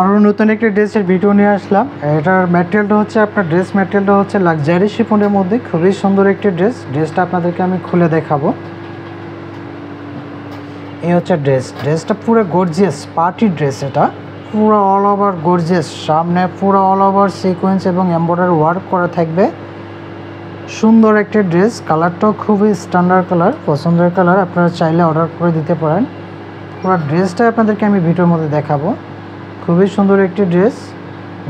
আরও নতুন একটি ড্রেসের ভিডিও নিয়ে আসলাম। এটার ম্যাটেরিয়ালটা হচ্ছে আপনার ড্রেস ম্যাটেরিয়ালটা হচ্ছে লাক্সারি শিফনের মধ্যে খুবই সুন্দর একটি ড্রেসটা আপনাদেরকে আমি খুলে দেখাবো। এই হচ্ছে ড্রেসটা পুরো গর্জিয়াস পার্টি ড্রেস। এটা পুরো অল ওভার গর্জিয়াস, সামনে পুরো অল ওভার সিকোয়েন্স এবং এমব্রয়ডারি ওয়ার্ক করা থাকবে। সুন্দর একটি ড্রেস, কালারটাও খুবই স্ট্যান্ডার্ড কালার, পছন্দের কালার। আপনারা চাইলে অর্ডার করে দিতে পারেন। পুরো ড্রেসটা আপনাদেরকে আমি ভিডিওর মধ্যে দেখাবো। খুবই সুন্দর একটি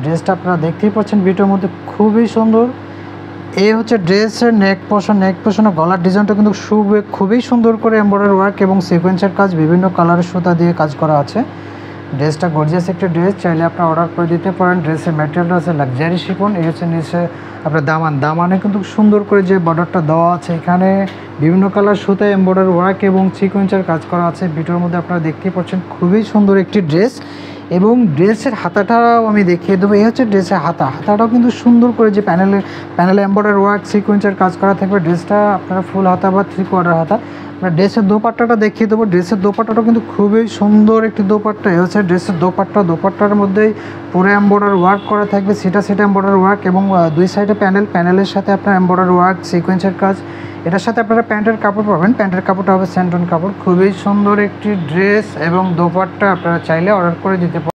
ড্রেসটা আপনারা দেখতেই পাচ্ছেন ভিডিওর মধ্যে, খুবই সুন্দর। এই হচ্ছে ড্রেসের নেক পোর্শন গলার ডিজাইনটা কিন্তু খুবই সুন্দর করে এমব্রয়ডারি ওয়ার্ক এবং সিকোয়েন্সের কাজ, বিভিন্ন কালারের সুতা দিয়ে কাজ করা আছে। ড্রেসটা গর্জিয়াস একটা ড্রেস, চাইলে আপনারা অর্ডার করে দিতে পারেন। ড্রেসের ম্যাটেরিয়ালটা আছে লাক্সারি শিফন। এই হচ্ছে নিচে আপনার দামানে কিন্তু সুন্দর করে যে বর্ডারটা দেওয়া আছে, এখানে বিভিন্ন কালার সুতায় এমব্রয়ডারি ওয়ার্ক এবং সিকোয়েন্সের কাজ করা আছে। ভিডিওর মধ্যে আপনারা দেখতেই পাচ্ছেন খুবই সুন্দর একটি ড্রেস। এবং ড্রেসের হাতাটাও আমি দেখিয়ে দেবো। এই হচ্ছে ড্রেসের হাতাটাও কিন্তু সুন্দর করে যে প্যানেলে এমব্রয়ডারি ওয়ার্ক সিকোয়েন্সের কাজ করা থাকবে। ড্রেসটা আপনারা ফুল হাতা বা 3/4 হাতা। আমরা ড্রেসের দোপাট্টাটা দেখিয়ে দেবো। ড্রেসের দোপাট্টাটা কিন্তু খুবই সুন্দর একটি দোপাট্টা। এই হচ্ছে ড্রেসের দোপাট্টার মধ্যেই পুরো এমব্রয়ডারি ওয়ার্ক করা থাকবে, সেটা এমব্রয়ডারি ওয়ার্ক এবং দুই সাইডে প্যানেলের সাথে আপনার এমব্রয়ডারি ওয়ার্ক সিকোয়েন্সের কাজ। এটার সাথে আপনারা প্যান্টের কাপড় পাবেন, প্যান্টের কাপড়টা হবে স্যান্টন কাপড়। খুবই সুন্দর একটি ড্রেস এবং দোপাট্টা, আপনারা চাইলে অর্ডার করে দিতে পারেন।